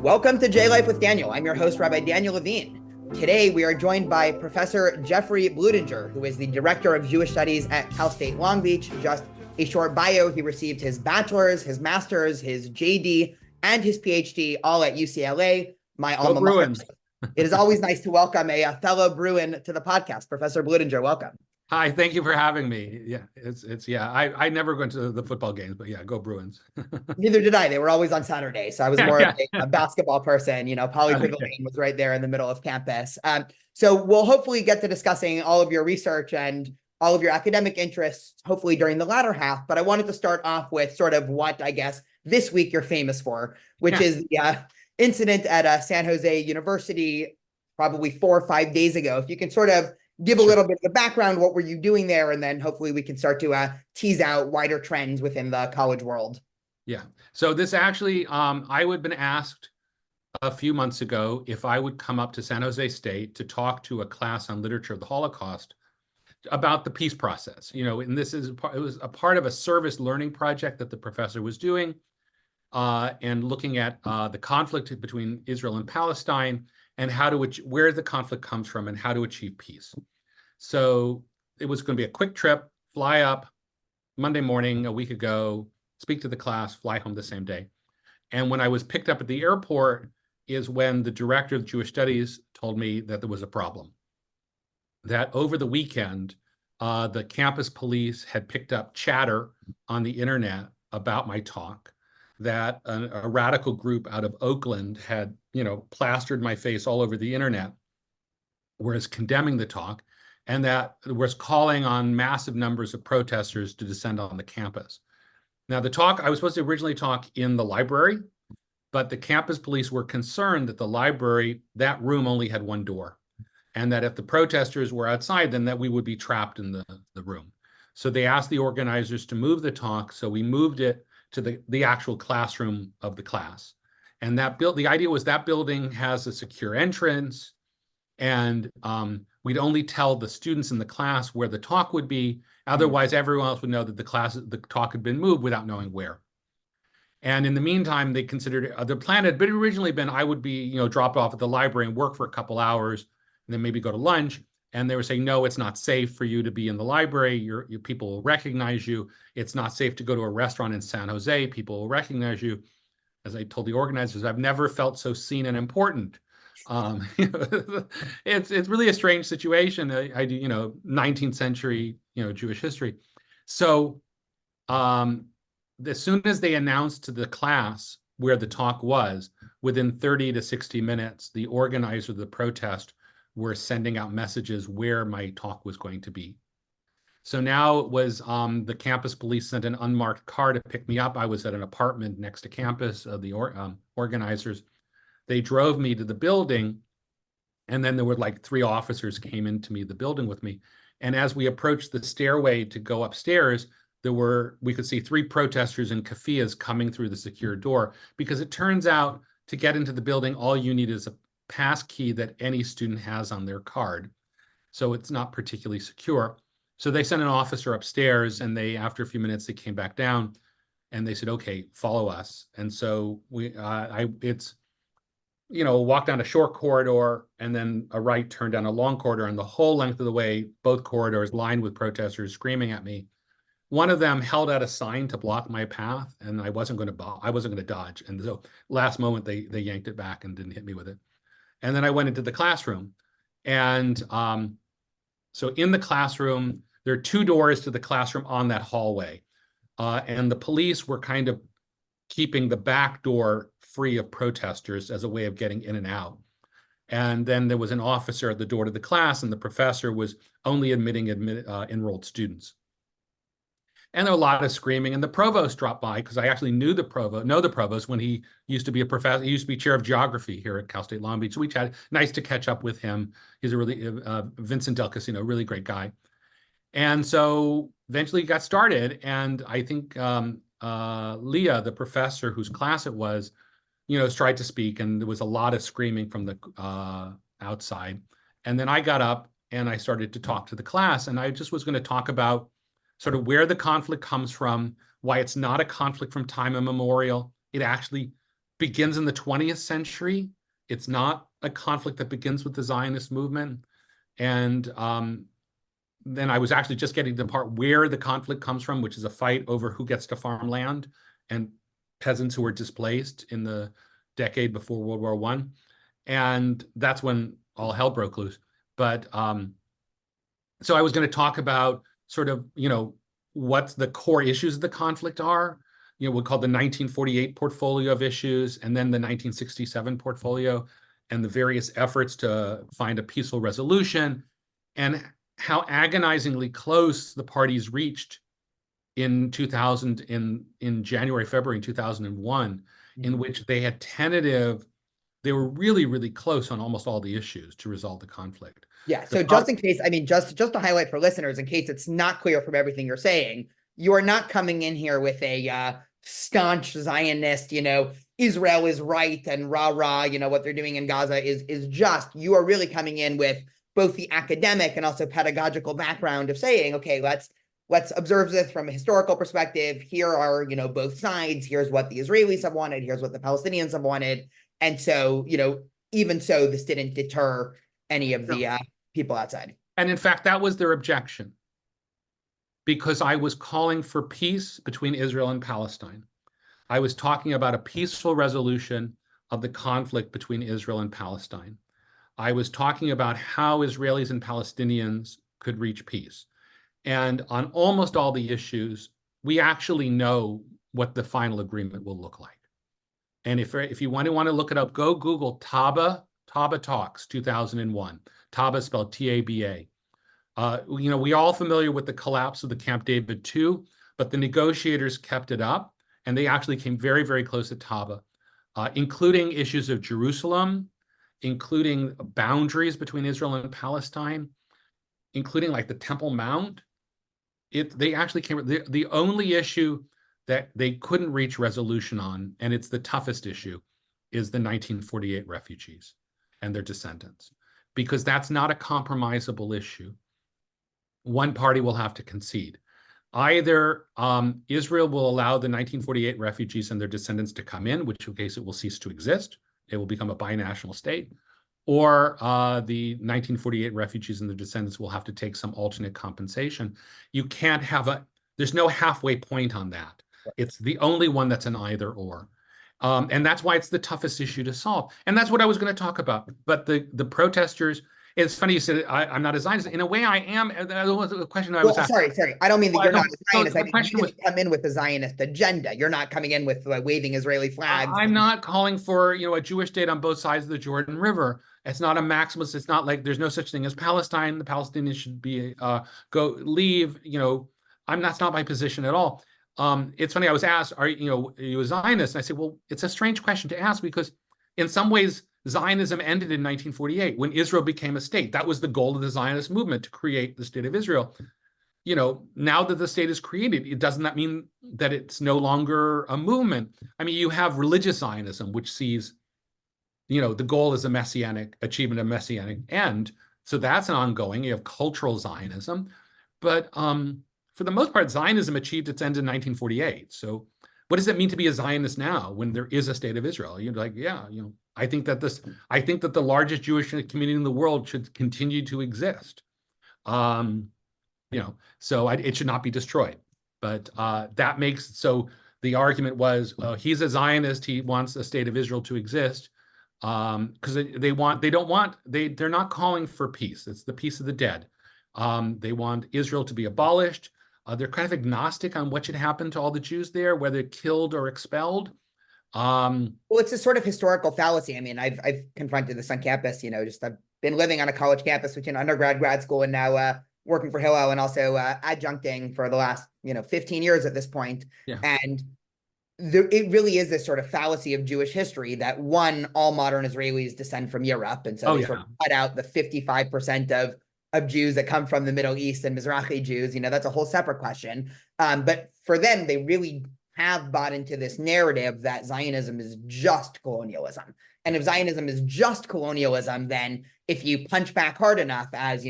Welcome to J Life with Daniel. I'm your host, Rabbi Daniel Levine. Today, we are joined by Professor Jeffrey Blutinger, who is the Director of Jewish Studies at Cal State Long Beach. Just a short bio, he received his bachelor's, his master's, his JD, and his PhD all at UCLA, my alma mater. It is always nice to welcome a fellow Bruin to the podcast. Professor Blutinger, welcome. Hi, thank you for having me. Yeah, I never went to the football games, but yeah, go Bruins. Neither did I. They were always on Saturday. So I was more of a basketball person. Poly Pickle Lane was right there in the middle of campus. So we'll hopefully get to discussing all of your research and all of your academic interests, hopefully during the latter half. But I wanted to start off with sort of what I guess this week you're famous for, which is the incident at San Jose University probably 4 or 5 days ago. If you can sort of give a little bit of the background, what were you doing there? And then hopefully we can start to tease out wider trends within the college world. Yeah. So this actually, I would have been asked a few months ago if I would come up to San Jose State to talk to a class on literature of the Holocaust about the peace process. And it was a part of a service learning project that the professor was doing and looking at the conflict between Israel and Palestine and where the conflict comes from and how to achieve peace. So it was going to be a quick trip, fly up Monday morning a week ago, speak to the class, fly home the same day. And when I was picked up at the airport is when the director of Jewish Studies told me that there was a problem. That over the weekend, the campus police had picked up chatter on the internet about my talk, that a radical group out of Oakland had, plastered my face all over the internet, whereas condemning the talk, and that was calling on massive numbers of protesters to descend on the campus. Now, the talk, I was supposed to originally talk in the library, but the campus police were concerned that the library, that room only had one door, and that if the protesters were outside, then that we would be trapped in the room. So they asked the organizers to move the talk, so we moved it to the actual classroom of the class. And the idea was that building has a secure entrance, and we'd only tell the students in the class where the talk would be. Otherwise, everyone else would know that the talk had been moved without knowing where. And in the meantime, they considered the plan had originally been I would be dropped off at the library and work for a couple hours, and then maybe go to lunch. And they were saying, no, it's not safe for you to be in the library. Your people will recognize you. It's not safe to go to a restaurant in San Jose. People will recognize you. As I told the organizers, I've never felt so seen and important. It's really a strange situation. I do 19th century Jewish history. So as soon as they announced to the class where the talk was, within 30 to 60 minutes, the organizer of the protest were sending out messages where my talk was going to be. So now it was the campus police sent an unmarked car to pick me up. I was at an apartment next to campus of the organizers. They drove me to the building, and then there were like 3 officers came into the building with me. And as we approached the stairway to go upstairs, we could see 3 protesters in keffiyehs coming through the secure door, because it turns out to get into the building, all you need is a pass key that any student has on their card. So it's not particularly secure. So they sent an officer upstairs, and after a few minutes, they came back down and they said, okay, follow us. And so walk down a short corridor and then a right turn down a long corridor, and the whole length of the way, both corridors lined with protesters screaming at me. One of them held out a sign to block my path, and I wasn't going to dodge. And so last moment, they yanked it back and didn't hit me with it. And then I went into the classroom. And so in the classroom, there are 2 doors to the classroom on that hallway. And the police were kind of keeping the back door free of protesters as a way of getting in and out. And then there was an officer at the door to the class, and the professor was only admitting enrolled students. And there were a lot of screaming, and the provost dropped by, because I actually know the provost when he used to be a professor. He used to be chair of geography here at Cal State Long Beach. So we chatted. Nice to catch up with him. He's a really, Vincent Del Casino, really great guy. And so eventually it got started. And I think Leah, the professor whose class it was, tried to speak, and there was a lot of screaming from the outside. And then I got up and I started to talk to the class, and I just was going to talk about sort of where the conflict comes from, why it's not a conflict from time immemorial. It actually begins in the 20th century. It's not a conflict that begins with the Zionist movement. And then I was actually just getting to the part where the conflict comes from, which is a fight over who gets to farm land and peasants who were displaced in the decade before World War I. And that's when all hell broke loose. But so I was going to talk about sort of, what the core issues of the conflict are. We'll call the 1948 portfolio of issues, and then the 1967 portfolio, and the various efforts to find a peaceful resolution, and how agonizingly close the parties reached in 2000, in January, February 2001, in which they had they were really, really close on almost all the issues to resolve the conflict. Yeah. So just in case, I mean, just to highlight for listeners, in case it's not clear from everything you're saying, you are not coming in here with a staunch Zionist, Israel is right and rah rah, what they're doing in Gaza is just. You are really coming in with both the academic and also pedagogical background of saying, okay, let's observe this from a historical perspective. Here are, both sides. Here's what the Israelis have wanted. Here's what the Palestinians have wanted. And so, even so, this didn't deter any of the people outside. And in fact, that was their objection, because I was calling for peace between Israel and Palestine. I was talking about a peaceful resolution of the conflict between Israel and Palestine. I was talking about how Israelis and Palestinians could reach peace. And on almost all the issues, we actually know what the final agreement will look like. And if you want to look it up, go Google Taba Talks 2001. Taba spelled T-A-B-A. We all familiar with the collapse of the Camp David II, but the negotiators kept it up, and they actually came very, very close to Taba, including issues of Jerusalem, including boundaries between Israel and Palestine, including like the Temple Mount. They actually came. The only issue that they couldn't reach resolution on, and it's the toughest issue, is the 1948 refugees and their descendants, because that's not a compromisable issue. One party will have to concede. Either Israel will allow the 1948 refugees and their descendants to come in, which case it will cease to exist. It will become a binational state. Or the 1948 refugees and their descendants will have to take some alternate compensation. You can't have there's no halfway point on that. It's the only one that's an either or. And that's why it's the toughest issue to solve. And that's what I was going to talk about. But the protesters, it's funny you said I'm not a Zionist. In a way, I am. That was the question I was asking. Sorry. I don't mean that you're not a Zionist. I mean, you didn't come in with a Zionist agenda. You're not coming in with waving Israeli flags. I'm not calling for a Jewish state on both sides of the Jordan River. It's not a maximalist. It's not like there's no such thing as Palestine. The Palestinians should be leave. That's not my position at all. It's funny. I was asked, are you a Zionist? And I said, well, it's a strange question to ask, because in some ways Zionism ended in 1948 when Israel became a state. That was the goal of the Zionist movement, to create the state of Israel. Now that the state is created, it doesn't that mean that it's no longer a movement. I mean, you have religious Zionism, which sees the goal is a messianic achievement, a messianic end. So that's an ongoing. You have cultural Zionism. But for the most part, Zionism achieved its end in 1948. So what does it mean to be a Zionist now when there is a state of Israel? You're like, I think that the largest Jewish community in the world should continue to exist. So it should not be destroyed. But that makes, so the argument was, he's a Zionist, he wants a state of Israel to exist. Because they're not calling for peace. It's the peace of the dead. They want Israel to be abolished. They're kind of agnostic on what should happen to all the Jews there, whether killed or expelled. Well, it's a sort of historical fallacy. I mean, I've confronted this on campus. I've been living on a college campus between undergrad, grad school, and now working for Hillel, and also adjuncting for the last 15 years at this point. Yeah. And it really is this sort of fallacy of Jewish history that all modern Israelis descend from Europe. And so they sort of cut out the 55% of Jews that come from the Middle East and Mizrahi Jews. That's a whole separate question. But for them, they really have bought into this narrative that Zionism is just colonialism. And if Zionism is just colonialism, then if you punch back hard enough, as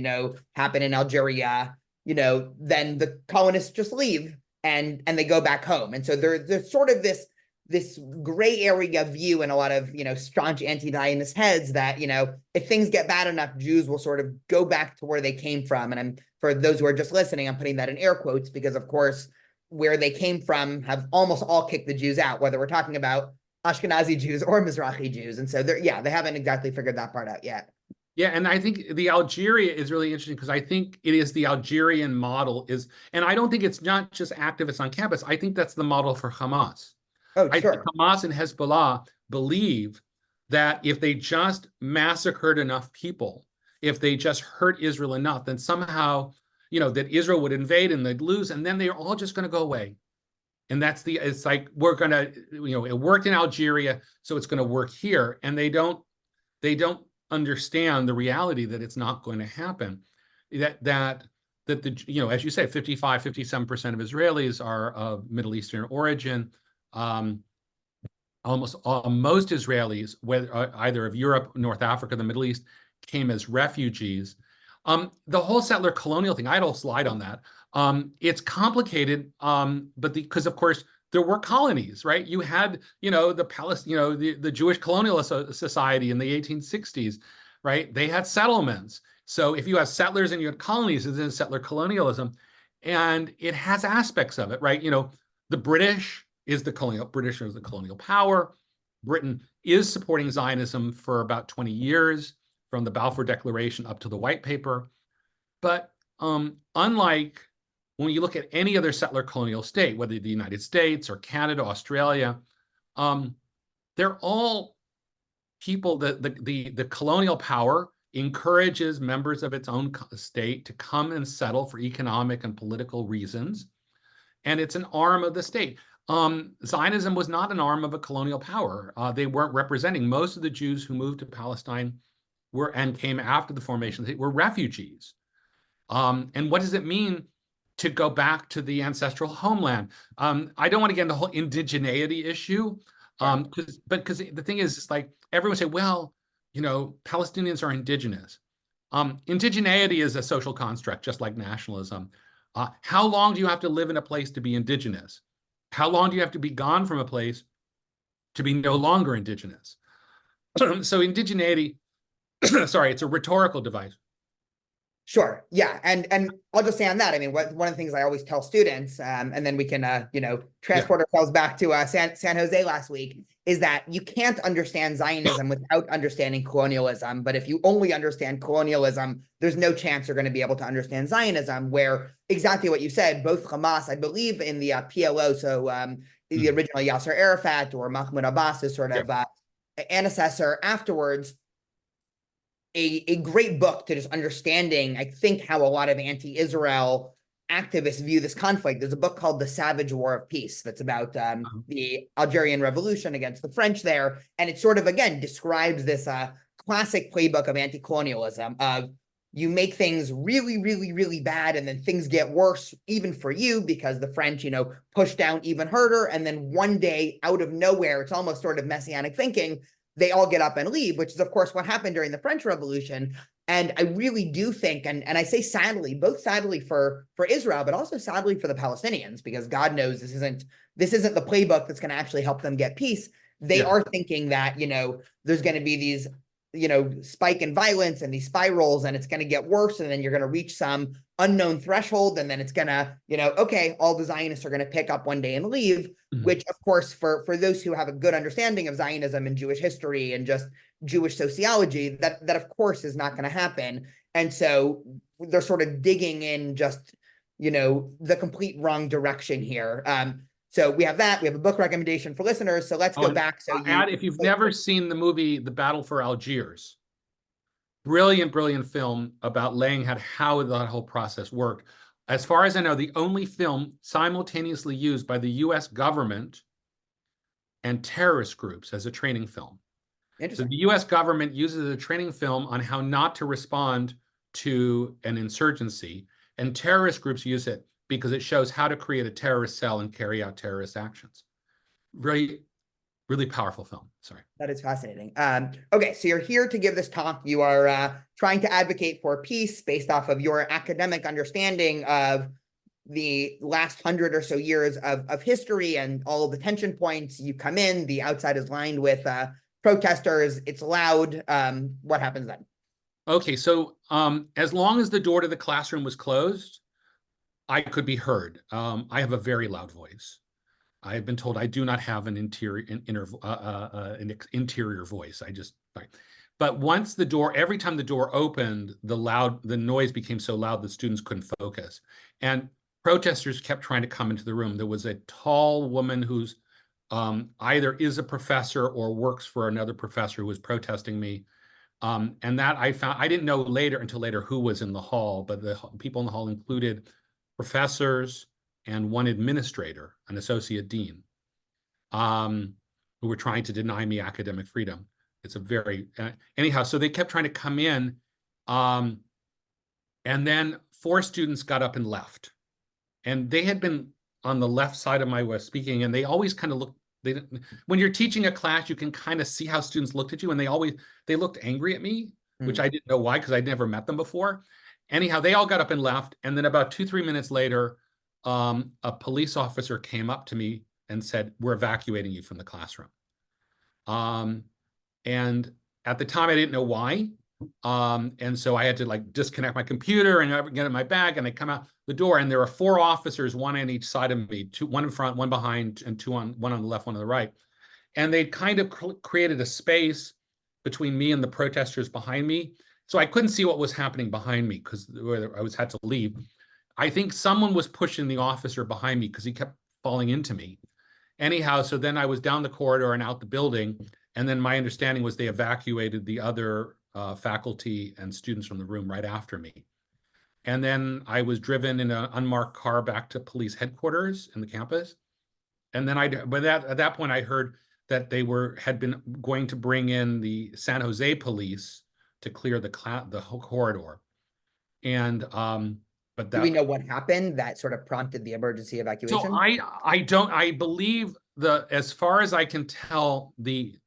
happened in Algeria, then the colonists just leave and they go back home. And so there's sort of this this gray area view in a lot of, staunch anti-Zionist heads that, if things get bad enough, Jews will sort of go back to where they came from. And for those who are just listening, I'm putting that in air quotes because, of course, where they came from have almost all kicked the Jews out, whether we're talking about Ashkenazi Jews or Mizrahi Jews. And so they haven't exactly figured that part out yet. Yeah, and I think the Algeria is really interesting because I think it is the Algerian model and I don't think it's not just activists on campus. I think that's the model for Hamas. Oh, I think sure. Hamas and Hezbollah believe that if they just massacred enough people, if they just hurt Israel enough, then somehow, that Israel would invade and they'd lose, and then they're all just going to go away. And it's like, we're going to, it worked in Algeria, so it's going to work here. And they don't understand the reality that it's not going to happen. That as you say, 57% of Israelis are of Middle Eastern origin. Most Israelis, whether either of Europe, North Africa, the Middle East, came as refugees. The whole settler colonial thing, I had a slide on that. It's complicated, but because of course there were colonies, right? You had, the Jewish Colonial Society in the 1860s, right? They had settlements. So if you have settlers and you had colonies, it's in settler colonialism, and it has aspects of it, right? The British is the colonial power. Britain is supporting Zionism for about 20 years, from the Balfour Declaration up to the White Paper. But unlike when you look at any other settler colonial state, whether the United States or Canada, Australia, they're all people that the colonial power encourages members of its own state to come and settle for economic and political reasons. And it's an arm of the state. Zionism was not an arm of a colonial power. They weren't representing. Most of the Jews who moved to Palestine and came after the formation of the state were refugees. And what does it mean to go back to the ancestral homeland? I don't want to get into the whole indigeneity issue, because the thing is, it's like everyone say, well, Palestinians are indigenous. Indigeneity is a social construct, just like nationalism. How long do you have to live in a place to be indigenous? How long do you have to be gone from a place to be no longer indigenous? So indigeneity, sorry, it's a rhetorical device. Sure. Yeah. And I'll just say on that, I mean, one of the things I always tell students, and then we can, transport ourselves back to San Jose last week, is that you can't understand Zionism without understanding colonialism. But if you only understand colonialism, there's no chance you're going to be able to understand Zionism, where exactly what you said, both Hamas, I believe in the PLO, so the original Yasser Arafat or Mahmoud Abbas is sort of antecessor afterwards, a great book to just understanding, I think, how a lot of anti-Israel activists view this conflict. There's a book called The Savage War of Peace that's about the Algerian Revolution against the French there. And it sort of, again, describes this classic playbook of anti-colonialism of you make things really, really, really bad, and then things get worse even for you because the French, push down even harder. And then one day, out of nowhere, it's almost sort of messianic thinking, they all get up and leave, which is, of course, what happened during the French Revolution. And I really do think, and I say sadly, both sadly for Israel, but also sadly for the Palestinians, because God knows this isn't the playbook that's going to actually help them get peace. They are thinking that, there's going to be these, spike in violence and these spirals, and it's going to get worse. And then you're going to reach some unknown threshold. And then it's going to, okay, all the Zionists are going to pick up one day and leave, which, of course, for those who have a good understanding of Zionism and Jewish history and just Jewish sociology, that of course is not going to happen. And so they're sort of digging in just, the complete wrong direction here. So we have that. We have a book recommendation for listeners. So let's go back. So if you've never seen the movie The Battle for Algiers, brilliant film about laying out how that whole process worked. As far as I know, the only film simultaneously used by the US government and terrorist groups as a training film. So the US government uses a training film on how not to respond to an insurgency, and terrorist groups use it because it shows how to create a terrorist cell and carry out terrorist actions. Really, really powerful film. Sorry. That is fascinating. Okay, so you're here to give this talk. You are trying to advocate for peace based off of your academic understanding of the last 100 or so years of history and all of the tension points. You come in, the outside is lined with protesters. It's loud. What happens then? Okay, so as long as the door to the classroom was closed, I could be heard. I have a very loud voice. I have been told I do not have an interior voice. But once the door, every time the door opened, the noise became so loud that students couldn't focus. And protesters kept trying to come into the room. There was a tall woman who's either is a professor or works for another professor who was protesting me. And that I didn't know until later who was in the hall, but the people in the hall included professors and one administrator, an associate dean, who were trying to deny me academic freedom. It's a very, anyhow, so they kept trying to come in. And then 4 students got up and left. And they had been on the left side of my speaking, and they always kind of looked, when you're teaching a class, you can kind of see how students looked at you, and they looked angry at me, which I didn't know why, because I'd never met them before. Anyhow, they all got up and left. And then about 2-3 minutes later, a police officer came up to me and said, "We're evacuating you from the classroom." And at the time, I didn't know why. And so I had to disconnect my computer and get in my bag, and I come out the door, and there are 4 officers, one on each side of me, one in front, one behind, and one on the left, one on the right. And they kind of created a space between me and the protesters behind me. So I couldn't see what was happening behind me because I had to leave. I think someone was pushing the officer behind me because he kept falling into me. Anyhow, so then I was down the corridor and out the building. And then my understanding was they evacuated the other faculty and students from the room right after me. And then I was driven in an unmarked car back to police headquarters in the campus. And then at that point, I heard that they had been going to bring in the San Jose police to clear the whole corridor. And but do we know what happened that sort of prompted the emergency evacuation? So I believe as far as I can tell, the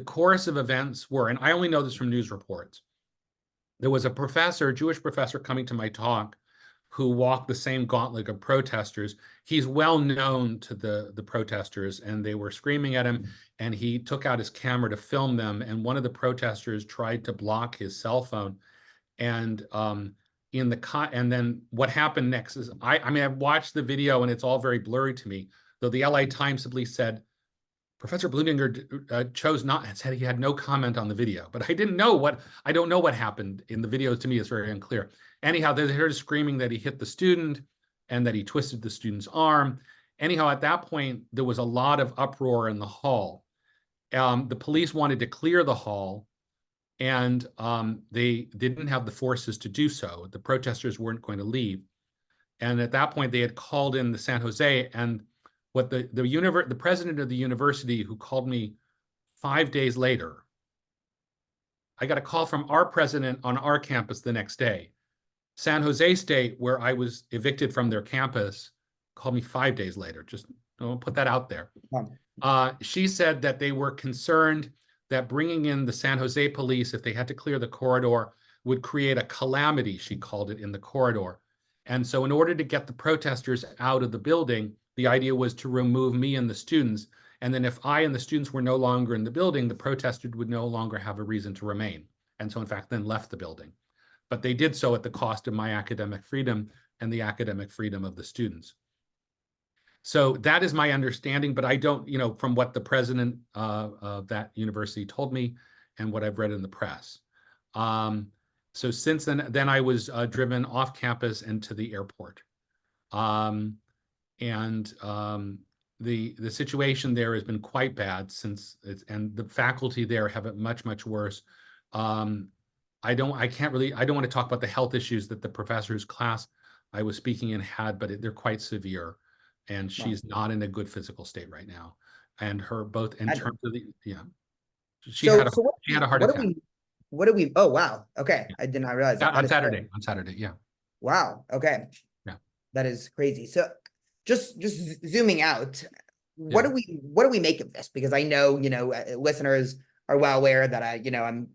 course of events were, and I only know this from news reports, there was a Jewish professor coming to my talk who walked the same gauntlet of protesters. He's well known to the protesters, and they were screaming at him, and he took out his camera to film them, and one of the protesters tried to block his cell phone. And and then what happened next is, I've watched the video and it's all very blurry to me, though the LA Times simply said, Professor Blutinger said he had no comment on the video, but I don't know what happened in the video. To me, it's very unclear. Anyhow, they heard screaming that he hit the student and that he twisted the student's arm. Anyhow, at that point, there was a lot of uproar in the hall. The police wanted to clear the hall, and they didn't have the forces to do so. The protesters weren't going to leave. And at that point, they had called in the San Jose, and what the president of the university, who called me 5 days later, I got a call from our president on our campus the next day. San Jose State, where I was evicted from their campus, called me 5 days later. Just put that out there. She said that they were concerned that bringing in the San Jose police, if they had to clear the corridor, would create a calamity, she called it, in the corridor. And so in order to get the protesters out of the building, the idea was to remove me and the students. And then if I and the students were no longer in the building, the protesters would no longer have a reason to remain. And so in fact, then left the building. But they did so at the cost of my academic freedom and the academic freedom of the students. So that is my understanding, but I don't, from what the president of that university told me and what I've read in the press. So since then I was driven off campus and to the airport. The situation there has been quite bad and the faculty there have it much, much worse. I don't want to talk about the health issues that the professor's class I was speaking in had, but they're quite severe. And she's not in a good physical state right now. And her both in terms of she had a heart attack. Oh, wow. Okay. I did not realize that. On Saturday, yeah. Wow. Okay. Yeah. That is crazy. So just zooming out, what do we make of this? Because I know, listeners are well aware that I'm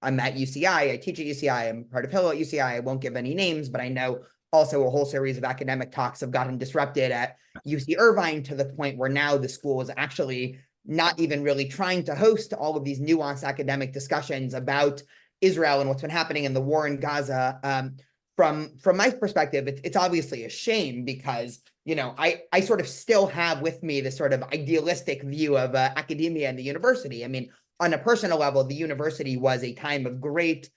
at UCI, I teach at UCI, I'm part of Hill at UCI. I won't give any names, but I know also a whole series of academic talks have gotten disrupted at UC Irvine to the point where now the school is actually not even really trying to host all of these nuanced academic discussions about Israel and what's been happening in the war in Gaza. From my perspective, it's obviously a shame because, you know, I sort of still have with me this sort of idealistic view of academia and the university. I mean, on a personal level, the university was a time of great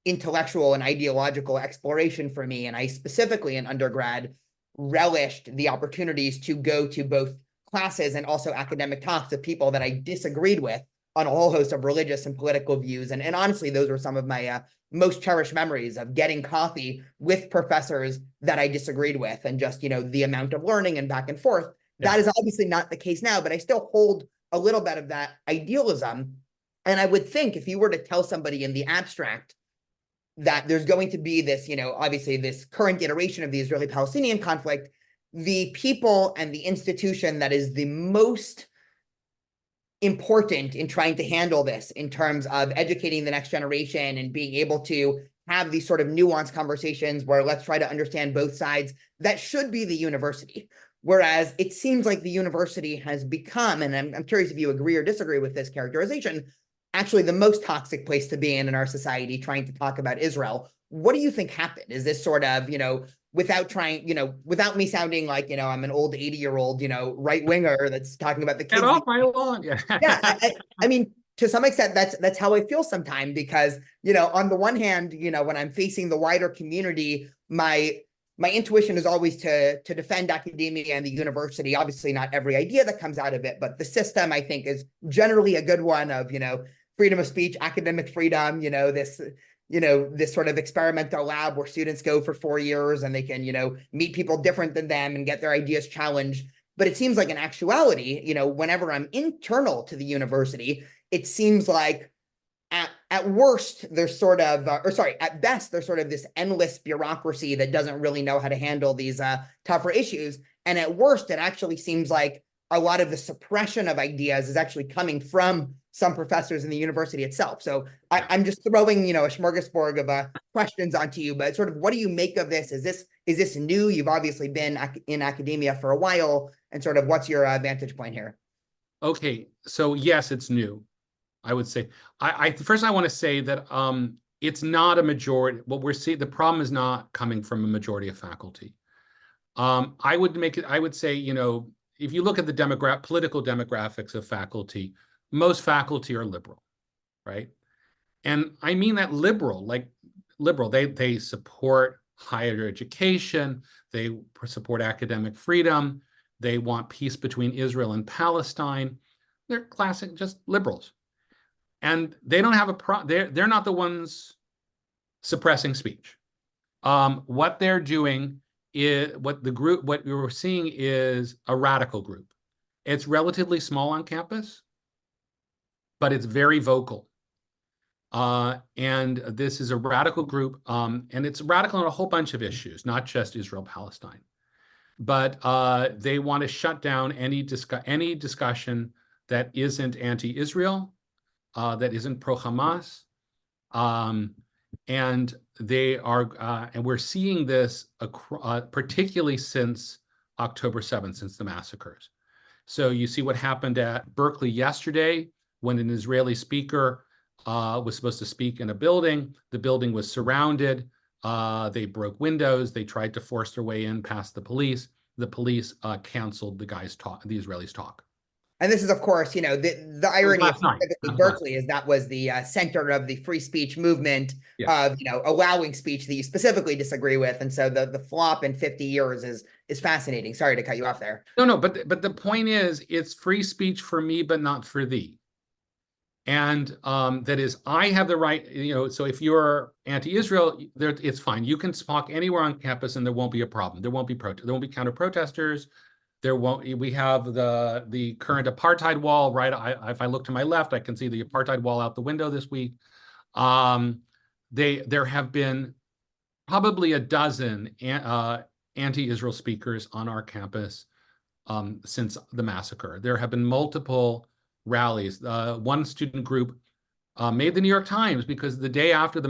intellectual and ideological exploration for me. And I specifically in undergrad relished the opportunities to go to both classes and also academic talks of people that I disagreed with on a whole host of religious and political views. And honestly, those were some of my most cherished memories of getting coffee with professors that I disagreed with, and just, you know, the amount of learning and back and forth. Yeah. That is obviously not the case now, but I still hold a little bit of that idealism. And I would think if you were to tell somebody in the abstract that there's going to be this, you know, obviously this current iteration of the Israeli-Palestinian conflict, the people and the institution that is the most important in trying to handle this in terms of educating the next generation and being able to have these sort of nuanced conversations where let's try to understand both sides, that should be the university. Whereas it seems like the university has become, and I'm curious if you agree or disagree with this characterization, actually the most toxic place to be in our society trying to talk about Israel. What do you think happened? Is this sort of, you know, without trying, you know, without me sounding like, you know, I'm an old 80-year-old, you know, right winger that's talking about the kids. Get off my lawn. Yeah. I mean, to some extent, that's how I feel sometimes, because, you know, on the one hand, you know, when I'm facing the wider community, my intuition is always to defend academia and the university. Obviously, not every idea that comes out of it, but the system, I think, is generally a good one of, you know, freedom of speech, academic freedom, you know, this sort of experimental lab where students go for 4 years and they can, you know, meet people different than them and get their ideas challenged. But it seems like in actuality, you know, whenever I'm internal to the university, it seems like at worst, there's sort of, at best, there's sort of this endless bureaucracy that doesn't really know how to handle these tougher issues. And at worst, it actually seems like a lot of the suppression of ideas is actually coming from some professors in the university itself. So I'm just throwing, you know, a smorgasbord of questions onto you, but sort of what do you make of this? Is this new? You've obviously been in academia for a while, and sort of what's your vantage point here? Okay, so yes, it's new. I would say, first I want to say that it's not a majority. What we're seeing, the problem is not coming from a majority of faculty. I would say, you know, if you look at the political demographics of faculty, most faculty are liberal, right? And I mean that liberal, like liberal, they support higher education, they support academic freedom, they want peace between Israel and Palestine. They're classic, just liberals. And they don't have they're not the ones suppressing speech. What they're doing is, what we're seeing is a radical group. It's relatively small on campus, but it's very vocal. And this is a radical group, and it's radical on a whole bunch of issues, not just Israel-Palestine. But they want to shut down any discussion that isn't anti-Israel, that isn't pro-Hamas, and they are, and we're seeing this particularly since October 7th, since the massacres. So you see what happened at Berkeley yesterday when an Israeli speaker was supposed to speak in a building. The building was surrounded. They broke windows. They tried to force their way in past the police. The police canceled the Israelis' talk. And this is, of course, you know, the irony of Berkeley is that was the center of the free speech movement, of, you know, allowing speech that you specifically disagree with. And so the flop in 50 years is fascinating. Sorry to cut you off there. No, but the point is, it's free speech for me, but not for thee. And that is, I have the right, you know, so if you're anti-Israel, it's fine. You can talk anywhere on campus and there won't be a problem. There won't be counter-protesters. We have the current apartheid wall, right? If I look to my left, I can see the apartheid wall out the window this week. There have been probably a dozen anti-Israel speakers on our campus since the massacre. There have been multiple rallies. One student group made the New York Times because the day after the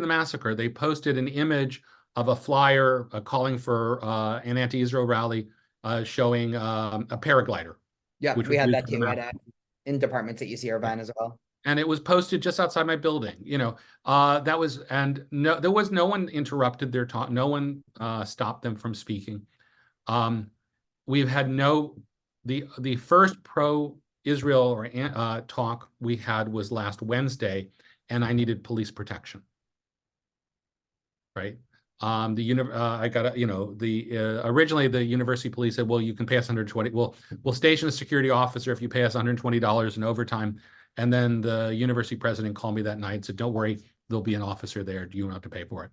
massacre, they posted an image of a flyer calling for an anti-Israel rally showing a paraglider. Yeah, which we was had used that for the too map. in departments at UC Irvine as well. And it was posted just outside my building. That was, and no, there was no one interrupted their talk. No one stopped them from speaking. We've had the first pro-Israel or talk we had was last Wednesday, and I needed police protection. Right. I got originally the university police said, well, you can pay us 120. We'll station a security officer if you pay us $120 in overtime. And then the university president called me that night and said, don't worry, there'll be an officer there. You don't have to pay for it.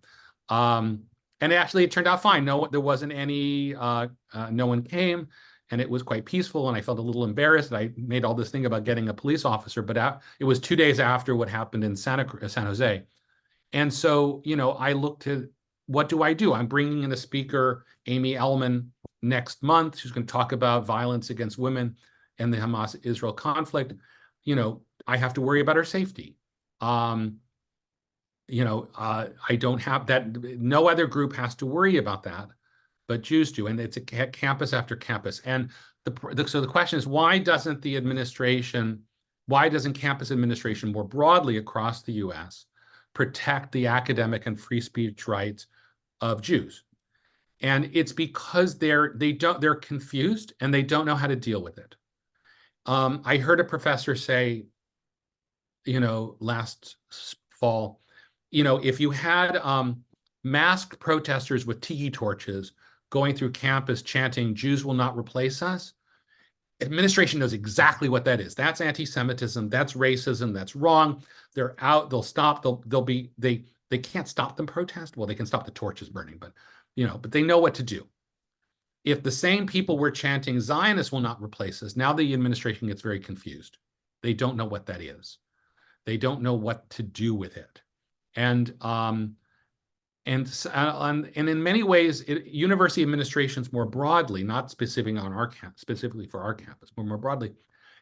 And actually it turned out fine. No, there wasn't any, no one came, and it was quite peaceful. And I felt a little embarrassed. I made all this thing about getting a police officer, but it was 2 days after what happened in San Jose. And so, I looked at, what do I do? I'm bringing in a speaker, Amy Ellman, next month. She's going to talk about violence against women and the Hamas-Israel conflict. I have to worry about her safety. I don't have that. No other group has to worry about that, but Jews do. And it's a campus after campus. And so the question is, why doesn't campus administration more broadly across the US protect the academic and free speech rights of Jews? And it's because they're confused and they don't know how to deal with it. I heard a professor say, last fall, if you had masked protesters with tiki torches going through campus chanting, "Jews will not replace us," administration knows exactly what that is. That's anti-Semitism. That's racism. That's wrong. They're out. They'll stop. They can't stop them protest. Well, they can stop the torches burning, but they know what to do. If the same people were chanting, "Zionists will not replace us," now the administration gets very confused. They don't know what that is. They don't know what to do with it. And in many ways, university administrations more broadly, not specifically for our campus, but more broadly,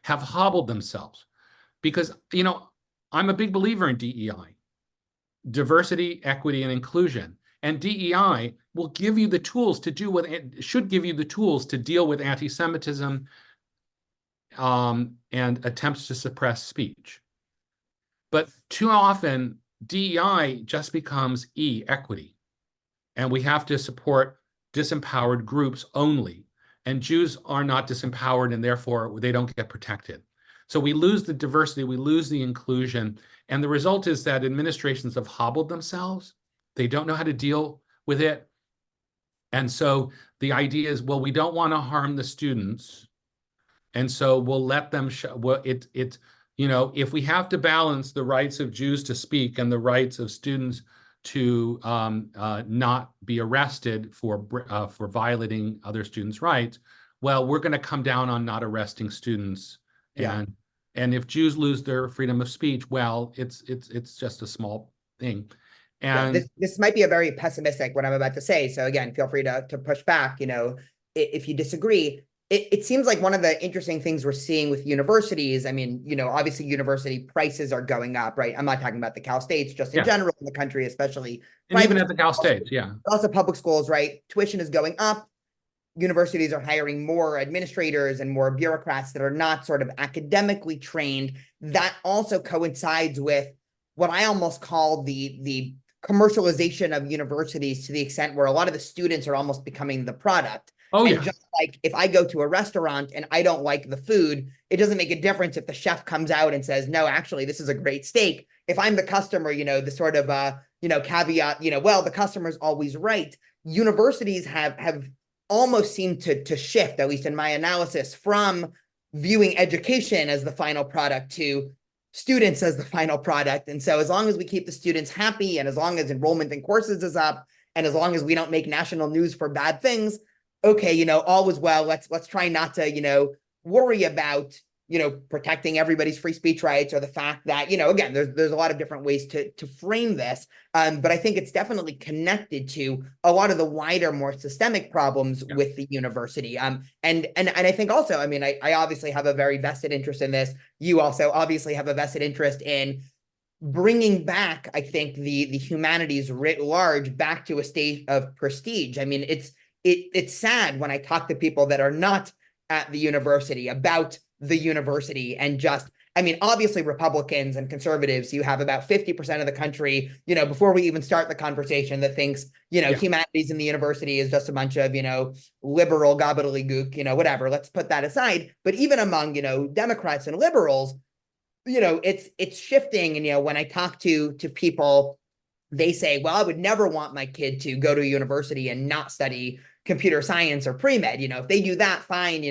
have hobbled themselves. Because, I'm a big believer in DEI, diversity, equity, and inclusion. And DEI will give you the tools to should give you the tools to deal with anti-Semitism and attempts to suppress speech. But too often, DEI just becomes equity. And we have to support disempowered groups only. And Jews are not disempowered, and therefore they don't get protected. So we lose the diversity, we lose the inclusion. And the result is that administrations have hobbled themselves. They don't know how to deal with it. And so the idea is, well, we don't want to harm the students. And so we'll let them if we have to balance the rights of Jews to speak and the rights of students to not be arrested for violating other students' rights, well, we're going to come down on not arresting students. Yeah. And if Jews lose their freedom of speech, well, it's just a small thing. And this might be a very pessimistic what I'm about to say. So again, feel free to push back, if you disagree. It seems like one of the interesting things we're seeing with universities, I mean, obviously university prices are going up, right? I'm not talking about the Cal States, just in general in the country, especially. And even at the Cal States, yeah. Also public schools, right? Tuition is going up. Universities are hiring more administrators and more bureaucrats that are not sort of academically trained. That also coincides with what I almost call the commercialization of universities, to the extent where a lot of the students are almost becoming the product. Oh, and yeah. Just like if I go to a restaurant and I don't like the food, it doesn't make a difference if the chef comes out and says, no, actually, this is a great steak. If I'm the customer, the sort of, caveat, well, the customer's always right. Universities have almost seemed to shift, at least in my analysis, from viewing education as the final product to students as the final product. And so as long as we keep the students happy, and as long as enrollment in courses is up, and as long as we don't make national news for bad things, okay, all is well. Let's try not to, worry about, protecting everybody's free speech rights, or the fact that, again, there's a lot of different ways to frame this. But I think it's definitely connected to a lot of the wider, more systemic problems with the university. And I think also, I obviously have a very vested interest in this. You also obviously have a vested interest in bringing back, I think, the humanities writ large back to a state of prestige. I mean, it's sad when I talk to people that are not at the university about the university and just, I mean, obviously Republicans and conservatives, you have about 50% of the country, before we even start the conversation, that thinks, Yeah. humanities in the university is just a bunch of, liberal gobbledygook, whatever. Let's put that aside. But even among, Democrats and liberals, it's shifting. And, when I talk to people, they say, well, I would never want my kid to go to a university and not study computer science or pre-med. If they do that, fine.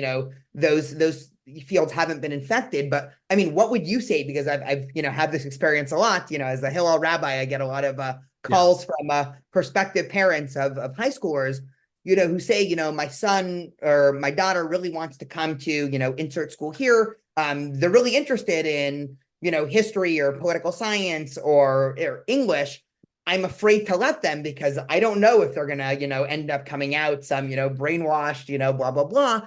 Those fields haven't been infected. But I mean, what would you say? Because I've had this experience a lot, as a Hillel rabbi, I get a lot of calls from prospective parents of high schoolers, who say, my son or my daughter really wants to come to, insert school here. They're really interested in, history or political science or English. I'm afraid to let them because I don't know if they're gonna, end up coming out some, brainwashed, blah blah blah.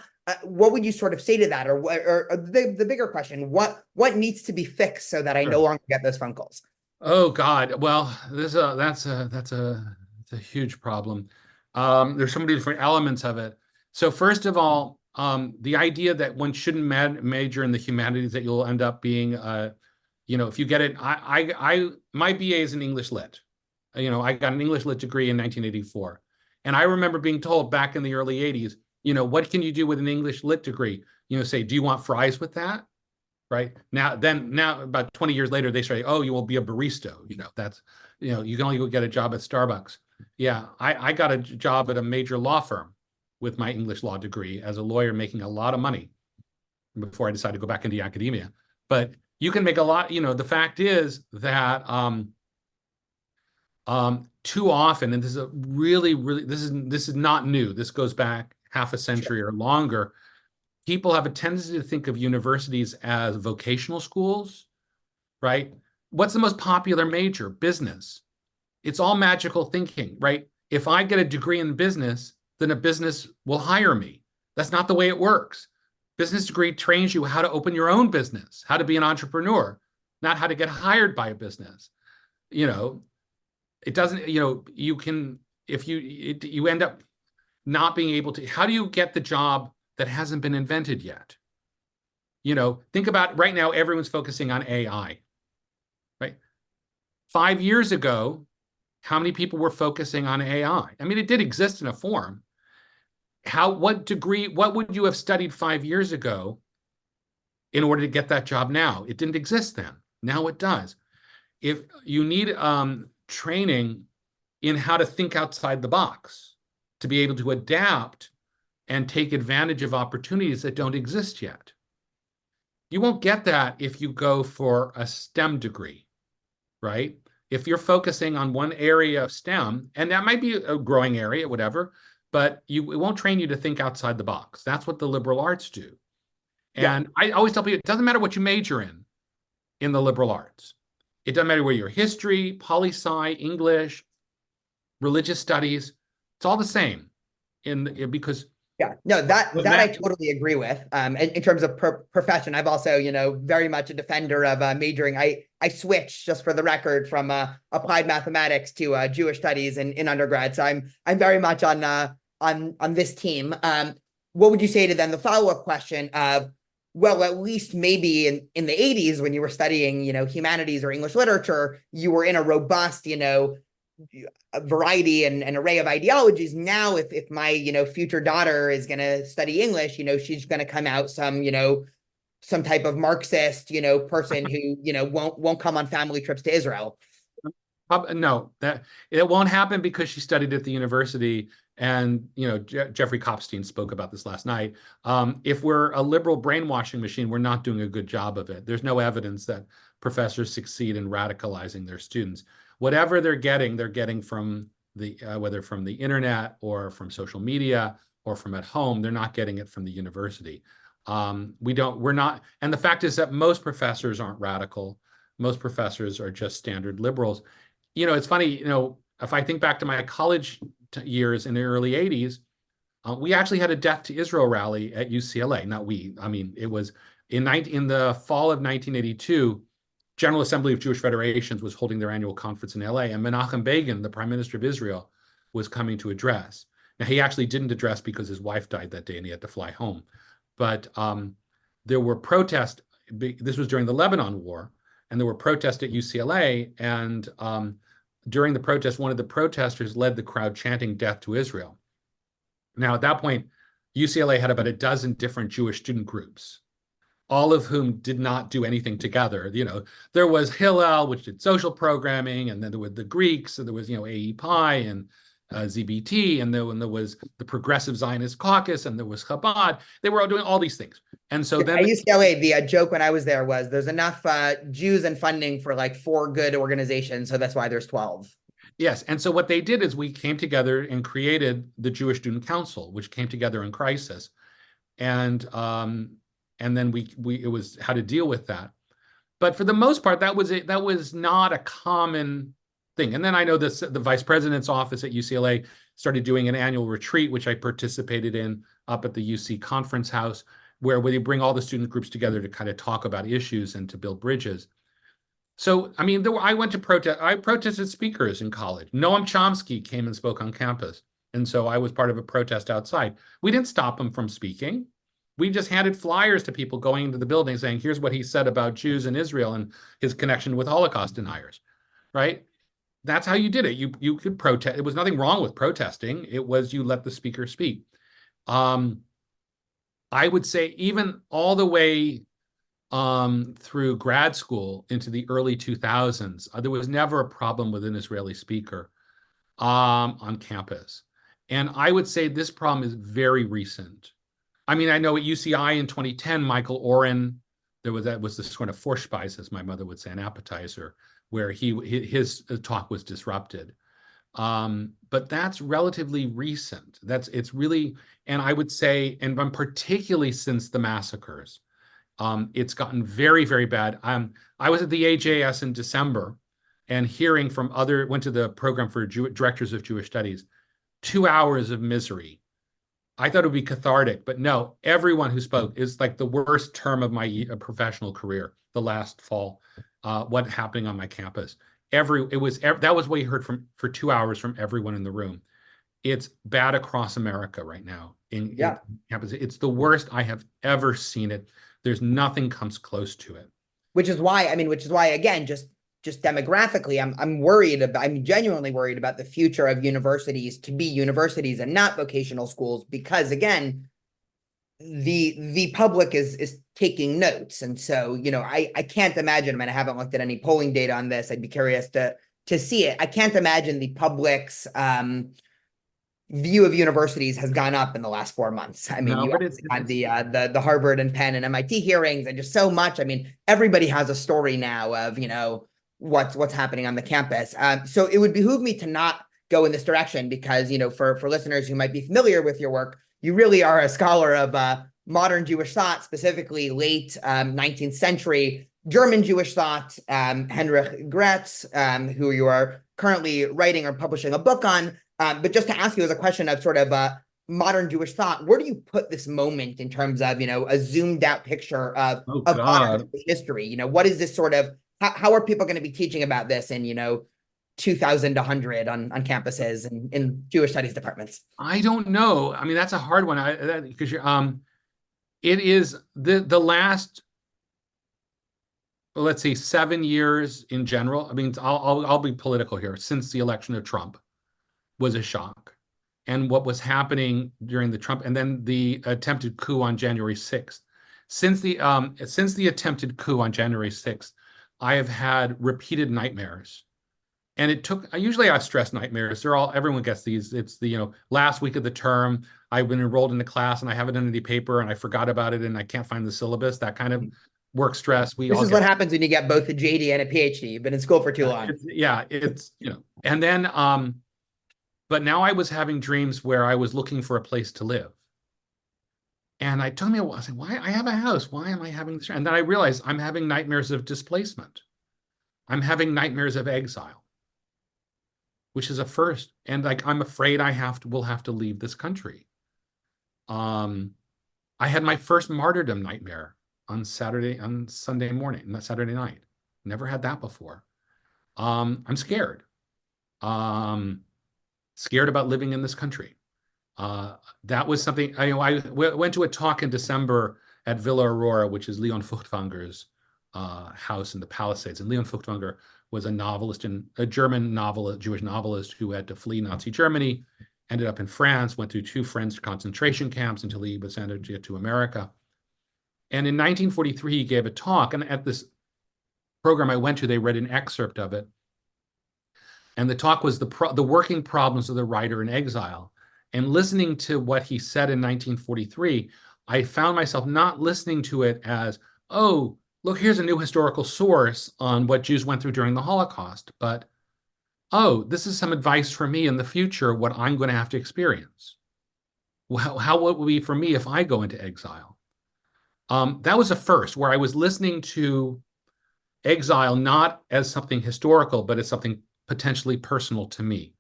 What would you sort of say to that, or the bigger question? What needs to be fixed so that I no longer get those phone calls? Oh God, well, that's a huge problem. There's so many different elements of it. So first of all, the idea that one shouldn't major in the humanities, that you'll end up being, if you get it, my BA is in English Lit. I got an English Lit degree in 1984. And I remember being told back in the early 80s, what can you do with an English Lit degree? Say, do you want fries with that? Right? Now about 20 years later, they say, oh, you will be a barista. That's, you can only go get a job at Starbucks. Yeah, I got a job at a major law firm with my English law degree as a lawyer, making a lot of money before I decided to go back into academia. But you can make a lot, the fact is that too often, and this is a really, this is not new. This goes back half a century or longer. People have a tendency to think of universities as vocational schools, right? What's the most popular major? Business. It's all magical thinking, right? If I get a degree in business, then a business will hire me. That's not the way it works. Business degree trains you how to open your own business, how to be an entrepreneur, not how to get hired by a business. It doesn't, you can, if you end up not being able to, how do you get the job that hasn't been invented yet? Think about right now, everyone's focusing on AI, right? 5 years ago, how many people were focusing on AI? I mean, it did exist in a form. What would you have studied 5 years ago in order to get that job now? It didn't exist then. Now it does. If you need training in how to think outside the box, to be able to adapt and take advantage of opportunities that don't exist yet. You won't get that if you go for a STEM degree, right? If you're focusing on one area of STEM, and that might be a growing area, whatever, but it won't train you to think outside the box. That's what the liberal arts do. And I always tell people, it doesn't matter what you major in the liberal arts. It doesn't matter where you're history, poli-sci, English, religious studies. It's all the same because that I totally agree with. In terms of profession, I've also, very much a defender of majoring. I switched, just for the record, from applied mathematics to Jewish studies in undergrad. So I'm very much on this team. What would you say to then the follow-up question of, well, at least maybe in the 80s when you were studying, humanities or English literature, you were in a robust, a variety and array of ideologies. Now, if my, future daughter is going to study English, she's going to come out some type of Marxist, person who, won't come on family trips to Israel. No, that it won't happen because she studied at the university. And, Jeffrey Kopstein spoke about this last night. If we're a liberal brainwashing machine, we're not doing a good job of it. There's no evidence that professors succeed in radicalizing their students. Whatever they're getting from whether from the internet or from social media or from at home. They're not getting it from the university. We're not. And the fact is that most professors aren't radical. Most professors are just standard liberals. It's funny, if I think back to my college years in the early 80s, we actually had a Death to Israel rally at UCLA. Not we, I mean, it was in the fall of 1982, General Assembly of Jewish Federations was holding their annual conference in LA, and Menachem Begin, the Prime Minister of Israel, was coming to address. Now, he actually didn't address because his wife died that day and he had to fly home. But there were protests. This was during the Lebanon War, and there were protests at UCLA. And during the protest, one of the protesters led the crowd chanting "Death to Israel." Now, at that point, UCLA had about a dozen different Jewish student groups, all of whom did not do anything together. There was Hillel, which did social programming, and then there were the Greeks, and there was, AEPI and ZBT, and there was the Progressive Zionist Caucus, and there was Chabad. They were all doing all these things. And so then at UCLA, the joke when I was there was there's enough Jews and funding for like 4 good organizations, so that's why there's 12. Yes, and so what they did is we came together and created the Jewish Student Council, which came together in crisis, and then it was how to deal with that. But for the most part, that was not a common thing. And then I know the vice president's office at UCLA started doing an annual retreat, which I participated in up at the UC Conference House, where they bring all the student groups together to kind of talk about issues and to build bridges. So, I mean, I went to protest. I protested speakers in college. Noam Chomsky came and spoke on campus. And so I was part of a protest outside. We didn't stop him from speaking. We just handed flyers to people going into the building saying, here's what he said about Jews in Israel and his connection with Holocaust deniers, right? That's how you did it. You could protest. It was nothing wrong with protesting. It was you let the speaker speak. I would say even all the way through grad school into the early 2000s, there was never a problem with an Israeli speaker on campus. And I would say this problem is very recent. I mean, I know at UCI in 2010, Michael Oren, that was this kind of Vorspeise, as my mother would say, an appetizer, where his talk was disrupted. But that's relatively recent. It's really, and I would say, and particularly since the massacres, it's gotten very, very bad. I was at the AJS in December and hearing from went to the program for directors of Jewish studies, 2 hours of misery. I thought it would be cathartic, but no, everyone who spoke is like the worst term of my professional career, the last fall, what happening on my campus. That was what you heard for 2 hours from everyone in the room. It's bad across America right now in campus. It's the worst I have ever seen it. There's nothing comes close to it. Which is why, again, just demographically, I'm genuinely worried about the future of universities to be universities and not vocational schools, because again, the public is taking notes. And so, I can't imagine, I haven't looked at any polling data on this. I'd be curious to see it. I can't imagine the public's view of universities has gone up in the last 4 months. You had the Harvard and Penn and MIT hearings and just so much. Everybody has a story now of, what's happening on the campus. So it would behoove me to not go in this direction because, for listeners who might be familiar with your work, you really are a scholar of modern Jewish thought, specifically late 19th century German Jewish thought, Heinrich Gretz, who you are currently writing or publishing a book on. But just to ask you as a question of sort of modern Jewish thought, where do you put this moment in terms of, a zoomed out picture of modern Jewish history? What is this sort of, how are people going to be teaching about this in, 2100 on campuses and in Jewish studies departments? I don't know. That's a hard one because it is the last, let's see, 7 years in general. I'll be political here. Since the election of Trump was a shock, and what was happening during the Trump and then the attempted coup on January 6th. Since the attempted coup on January 6th, I have had repeated nightmares. And usually I have stress nightmares. Everyone gets these. It's the, last week of the term, I've been enrolled in the class and I haven't done any paper and I forgot about it and I can't find the syllabus, that kind of work stress. This is what happens when you get both a JD and a PhD. You've been in school for too long. And then, but now I was having dreams where I was looking for a place to live. And I told me, I was like, why? I have a house. Why am I having this? And then I realized I'm having nightmares of displacement. I'm having nightmares of exile, which is a first. And I'm afraid will have to leave this country. I had my first martyrdom nightmare on Sunday morning, not Saturday night. Never had that before. I'm scared. Scared about living in this country. That was something, went to a talk in December at Villa Aurora, which is Leon Feuchtwanger's house in the Palisades. And Leon Feuchtwanger was a novelist, and a German novelist, Jewish novelist, who had to flee Nazi Germany, ended up in France, went through 2 French concentration camps until he was sent to America. And in 1943, he gave a talk, and at this program I went to, they read an excerpt of it. And the talk was the working problems of the writer in exile. And listening to what he said in 1943, I found myself not listening to it as, oh, look, here's a new historical source on what Jews went through during the Holocaust, but, oh, this is some advice for me in the future, what I'm going to have to experience. How will it be for me if I go into exile? That was a first, where I was listening to exile not as something historical, but as something potentially personal to me.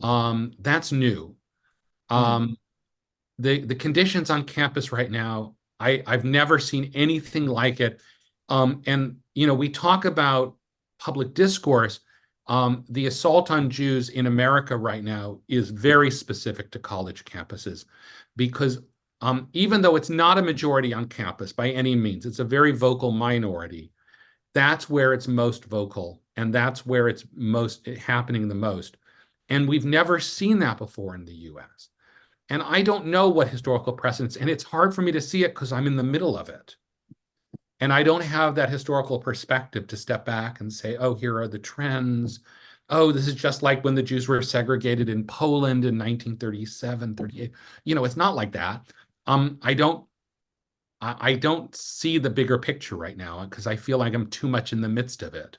That's new. The conditions on campus right now, I've never seen anything like it. And we talk about public discourse. The assault on Jews in America right now is very specific to college campuses, because even though it's not a majority on campus by any means, it's a very vocal minority. That's where it's most vocal, and that's where it's most happening the most. And we've never seen that before in the US. And I don't know what historical precedents, and it's hard for me to see it because I'm in the middle of it. And I don't have that historical perspective to step back and say, oh, here are the trends. Oh, this is just like when the Jews were segregated in Poland in 1937, 38. It's not like that. I don't see the bigger picture right now because I feel like I'm too much in the midst of it.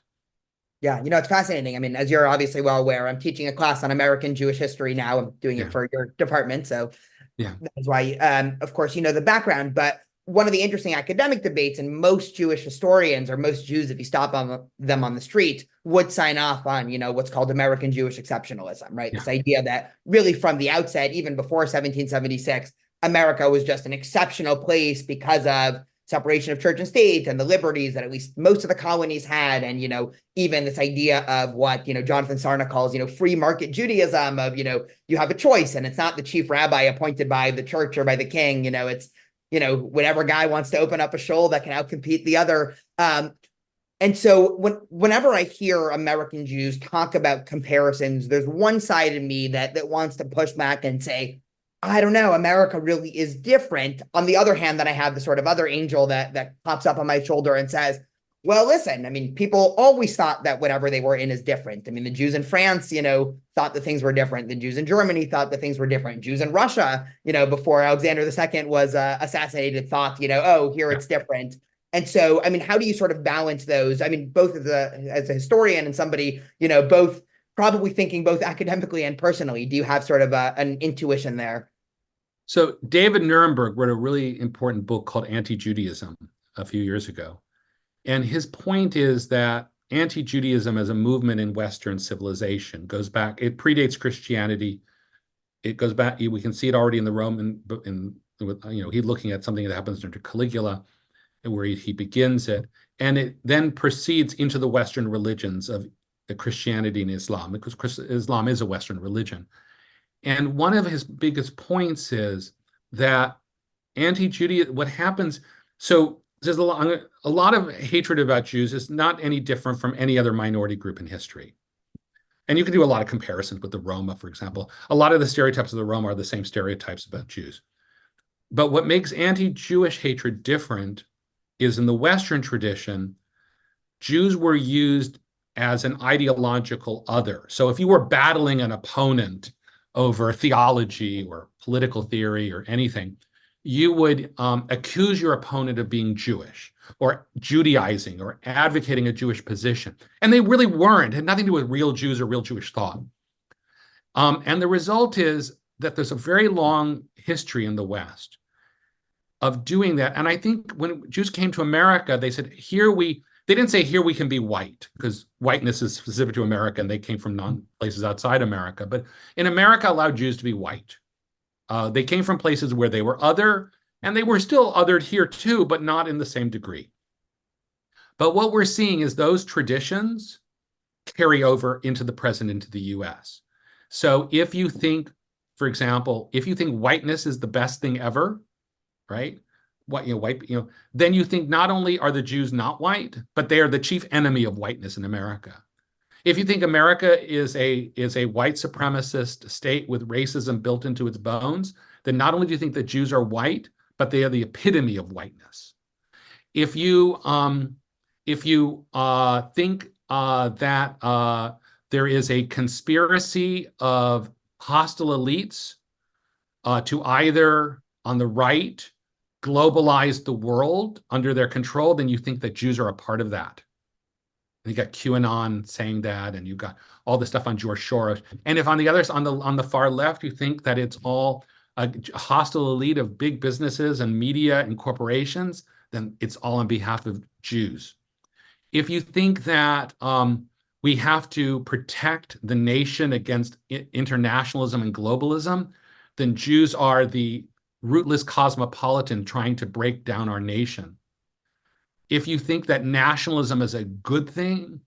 Yeah, it's fascinating. I mean, as you're obviously well aware, I'm teaching a class on American Jewish history now. I'm doing it for your department. So that's why, of course, the background. But one of the interesting academic debates, and most Jewish historians, or most Jews, if you stop them on the street, would sign off on, what's called American Jewish exceptionalism, right? This idea that really from the outset, even before 1776, America was just an exceptional place because of separation of church and state and the liberties that at least most of the colonies had. And, even this idea of what, Jonathan Sarna calls, free market Judaism of, you have a choice, and it's not the chief rabbi appointed by the church or by the king, it's, whatever guy wants to open up a shul that can outcompete the other. And so whenever I hear American Jews talk about comparisons, there's one side of me that wants to push back and say, I don't know, America really is different. On the other hand, then I have the sort of other angel that pops up on my shoulder and says, well, listen, I mean, people always thought that whatever they were in is different. I mean, the Jews in France, thought that things were different. The Jews in Germany thought that things were different. Jews in Russia, before Alexander II was assassinated, thought, oh, here it's different. And so, I mean, how do you sort of balance those? I mean, both as a historian and somebody, both probably thinking both academically and personally, do you have sort of an intuition there? So David Nuremberg wrote a really important book called Anti-Judaism a few years ago. And his point is that anti-Judaism as a movement in Western civilization goes back, it predates Christianity. It goes back, we can see it already in the Roman, he's looking at something that happens under Caligula, where he begins it. And it then proceeds into the Western religions of Christianity and Islam, because Islam is a Western religion. And one of his biggest points is that anti-Judaism, what happens, so there's a lot of hatred about Jews is not any different from any other minority group in history. And you can do a lot of comparisons with the Roma, for example. A lot of the stereotypes of the Roma are the same stereotypes about Jews. But what makes anti-Jewish hatred different is in the Western tradition, Jews were used as an ideological other. So if you were battling an opponent over theology or political theory or anything, you would accuse your opponent of being Jewish or Judaizing or advocating a Jewish position. And they really weren't, had nothing to do with real Jews or real Jewish thought. And the result is that there's a very long history in the West of doing that. And I think when Jews came to America, they said, they didn't say here we can be white, because whiteness is specific to America and they came from places outside America. But in America, allowed Jews to be white. They came from places where they were other, and they were still othered here too, but not in the same degree. But what we're seeing is those traditions carry over into the present, into the US. So if you think, for example, if you think whiteness is the best thing ever, right? Then you think not only are the Jews not white, but they are the chief enemy of whiteness in America. If you think America is a white supremacist state with racism built into its bones, then not only do you think that Jews are white, but they are the epitome of whiteness. If you think that there is a conspiracy of hostile elites to either, on the right, globalize the world under their control, then you think that Jews are a part of that. And you got QAnon saying that, and you got all the stuff on George Soros. And if on the other on the far left, you think that it's all a hostile elite of big businesses and media and corporations, then it's all on behalf of Jews. If you think that we have to protect the nation against internationalism and globalism, then Jews are the rootless cosmopolitan trying to break down our nation. If you think that nationalism is a good thing,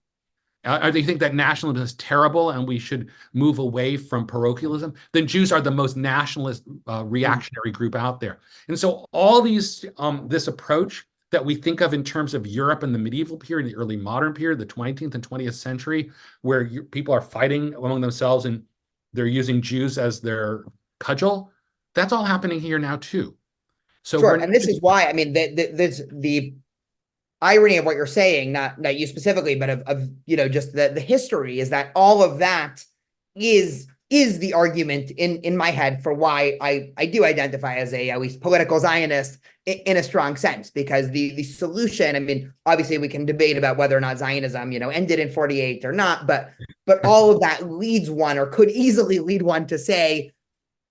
or do you think that nationalism is terrible and we should move away from parochialism, then Jews are the most nationalist reactionary group out there. And so all these, this approach that we think of in terms of Europe in the medieval period, the early modern period, the 19th and 20th century, where people are fighting among themselves and they're using Jews as their cudgel, that's all happening here now too. So sure, and this is why, I mean, the irony of what you're saying, not you specifically, but of just the history, is that all of that is the argument in my head for why I do identify as a at least political Zionist in a strong sense, because the solution, I mean, obviously we can debate about whether or not Zionism ended in 48 or not, but all of that leads one, or could easily lead one, to say,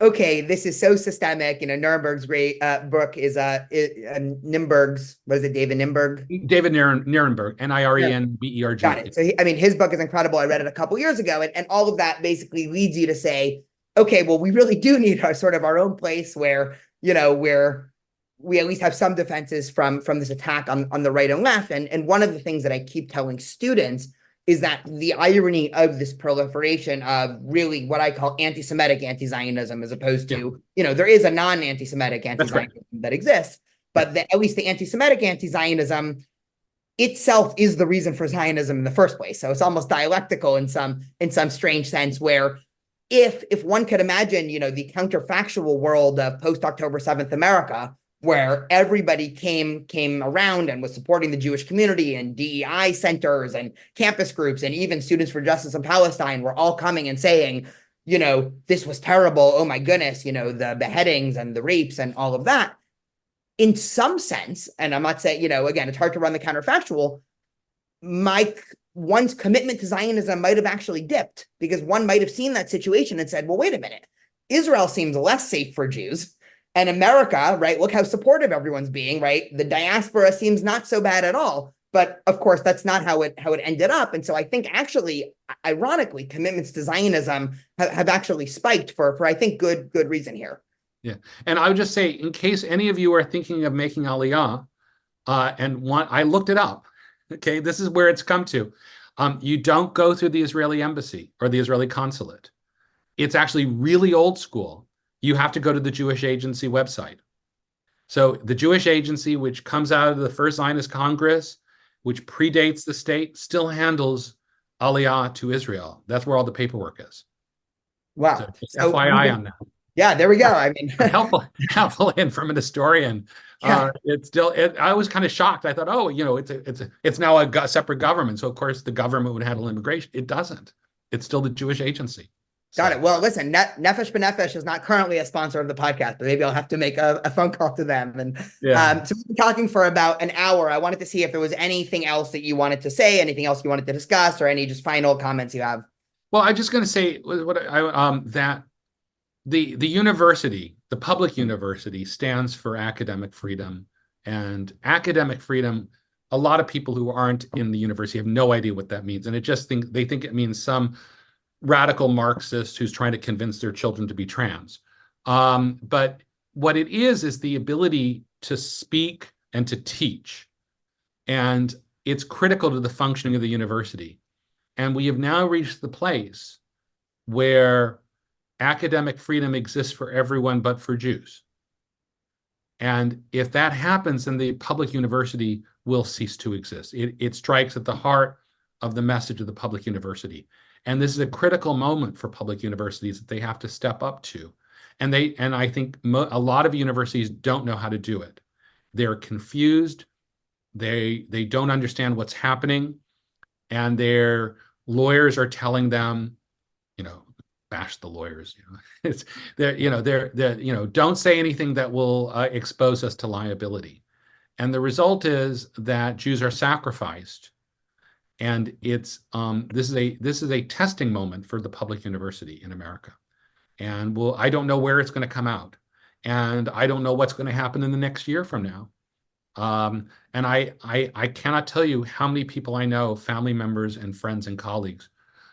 okay, this is so systemic. Nuremberg's great book is Nimberg's, what is it, David Nimberg? David Nirenberg, Nirenberg. Got it. So his book is incredible. I read it a couple years ago, and all of that basically leads you to say, okay, well, we really do need our own place where where we at least have some defenses from this attack on the right and left. And one of the things that I keep telling students is that the irony of this proliferation of really what I call anti-Semitic anti-Zionism, as opposed to, there is a non-anti-Semitic anti-Zionism that exists, but at least the anti-Semitic anti-Zionism itself is the reason for Zionism in the first place. So it's almost dialectical in some strange sense, where if one could imagine, the counterfactual world of post-October 7th America, where everybody came around and was supporting the Jewish community, and DEI centers and campus groups and even Students for Justice in Palestine were all coming and saying, this was terrible. Oh my goodness, the beheadings and the rapes and all of that. In some sense, and I'm not saying, again, it's hard to run the counterfactual, one's commitment to Zionism might have actually dipped, because one might have seen that situation and said, well, wait a minute, Israel seems less safe for Jews. And America, right, look how supportive everyone's being, right? The diaspora seems not so bad at all. But of course, that's not how it ended up. And so I think, actually, ironically, commitments to Zionism have actually spiked for I think good reason here. Yeah. And I would just say, in case any of you are thinking of making Aliyah, I looked it up. Okay, this is where it's come to. You don't go through the Israeli embassy or the Israeli consulate. It's actually really old school. You have to go to the Jewish Agency website. So the Jewish Agency, which comes out of the First Zionist Congress, which predates the state, still handles Aliyah to Israel. That's where all the paperwork is. Wow. So FYI on that. Yeah, there we go. I mean, helpful in from an historian. Yeah. I was kind of shocked. I thought, oh, it's now a separate government. So of course the government would handle immigration. It doesn't. It's still the Jewish Agency. Got it. Well, listen, Nefesh B'Nefesh is not currently a sponsor of the podcast, but maybe I'll have to make a phone call to them. And so we've been talking for about an hour. I wanted to see if there was anything else that you wanted to say, anything else you wanted to discuss, or any just final comments you have. Well, I'm just going to say that the university, the public university, stands for academic freedom. And academic freedom, a lot of people who aren't in the university have no idea what that means. And they think it means some radical Marxist who's trying to convince their children to be trans. But what it is the ability to speak and to teach. And it's critical to the functioning of the university. And we have now reached the place where academic freedom exists for everyone but for Jews. And if that happens, then the public university will cease to exist. It strikes at the heart of the message of the public university. And this is a critical moment for public universities that they have to step up to. And I think a lot of universities don't know how to do it. They're confused. They don't understand what's happening. And their lawyers are telling them, bash the lawyers. It's they're don't say anything that will expose us to liability. And the result is that Jews are sacrificed. And this is a testing moment for the public university in America. And I don't know where it's going to come out, and I don't know what's going to happen in the next year from now. And I cannot tell you how many people I know, family members and friends and colleagues,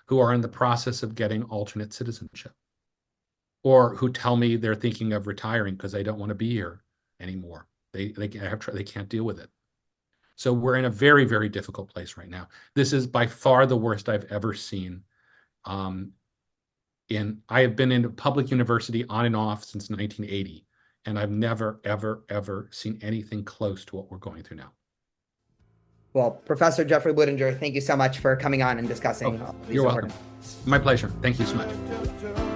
who are in the process of getting alternate citizenship, or who tell me they're thinking of retiring because they don't want to be here anymore. They can't deal with it. So we're in a very, very difficult place right now. This is by far the worst I've ever seen. I have been in a public university on and off since 1980, and I've never, ever, ever seen anything close to what we're going through now. Well, Professor Jeffrey Blutinger, thank you so much for coming on and discussing all these You're welcome. important. My pleasure. Thank you so much.